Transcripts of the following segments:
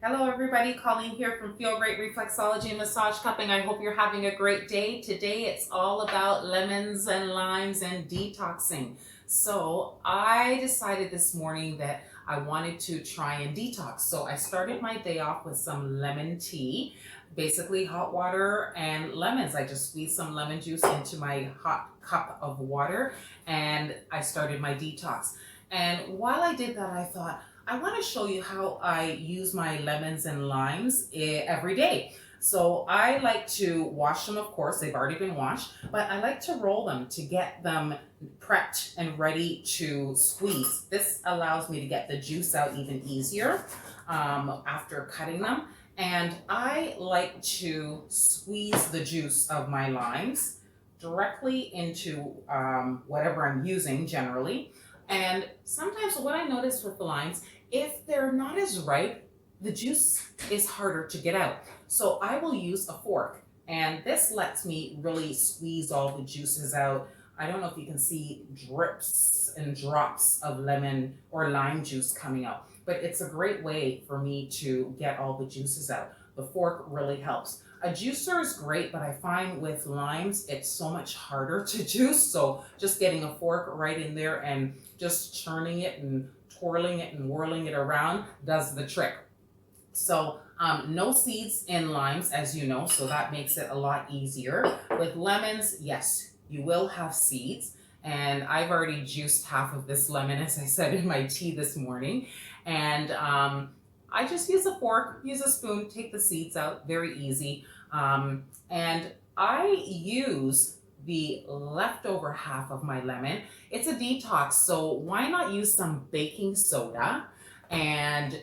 Hello everybody, Colleen here from Feel Great Reflexology and Massage Cupping. I hope you're having a great day. Today it's all about lemons and limes and detoxing. So I decided this morning that I wanted to try and detox. So I started my day off with some lemon tea, basically hot water and lemons. I just squeezed some lemon juice into my hot cup of water and I started my detox. And while I did that, I thought, I want to show you how I use my lemons and limes every day. So I like to wash them, of course, they've already been washed, but I like to roll them to get them prepped and ready to squeeze. This allows me to get the juice out even easier after cutting them. And I like to squeeze the juice of my limes directly into whatever I'm using generally. And sometimes what I notice with the limes, if they're not as ripe, the juice is harder to get out. So I will use a fork, and this lets me really squeeze all the juices out. I don't know if you can see drips and drops of lemon or lime juice coming out, but it's a great way for me to get all the juices out. The fork really helps. A juicer is great, but I find with limes, it's so much harder to juice. So just getting a fork right in there and just churning it and twirling it and whirling it around does the trick. So no seeds in limes, as you know, so that makes it a lot easier. With lemons, yes, you will have seeds. And I've already juiced half of this lemon, as I said, in my tea this morning. And I just use a fork, use a spoon, take the seeds out, very easy. And I use the leftover half of my lemon. It's a detox, so why not use some baking soda and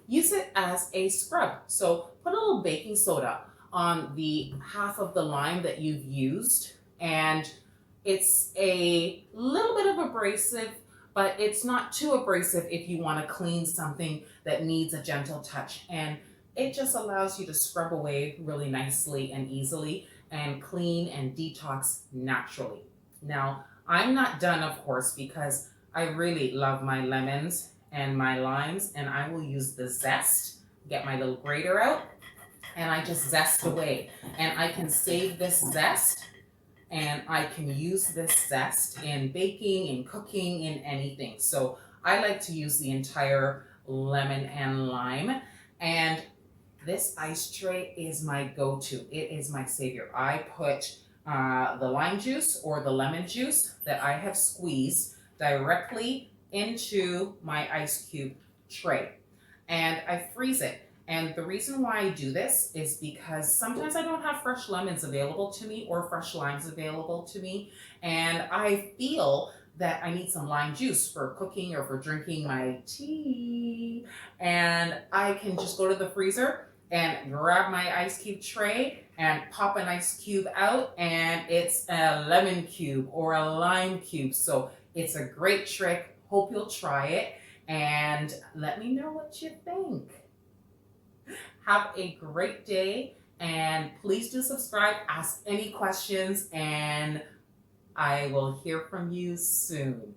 use it as a scrub. So put a little baking soda on the half of the lime that you've used, and it's a little bit of abrasive, but it's not too abrasive if you want to clean something that needs a gentle touch. And it just allows you to scrub away really nicely and easily and clean and detox naturally. Now, I'm not done, of course, because I really love my lemons and my limes, and I will use the zest, get my little grater out, and I just zest away. And I can save this zest, and I can use this zest in baking, in cooking, in anything. So I like to use the entire lemon and lime. And this ice tray is my go-to. It is my savior. I put the lime juice or the lemon juice that I have squeezed directly into my ice cube tray, and I freeze it. And the reason why I do this is because sometimes I don't have fresh lemons available to me or fresh limes available to me, and I feel that I need some lime juice for cooking or for drinking my tea, and I can just go to the freezer and grab my ice cube tray and pop an ice cube out, and it's a lemon cube or a lime cube. So it's a great trick. Hope you'll try it and let me know what you think. Have a great day, and please do subscribe, ask any questions, and I will hear from you soon.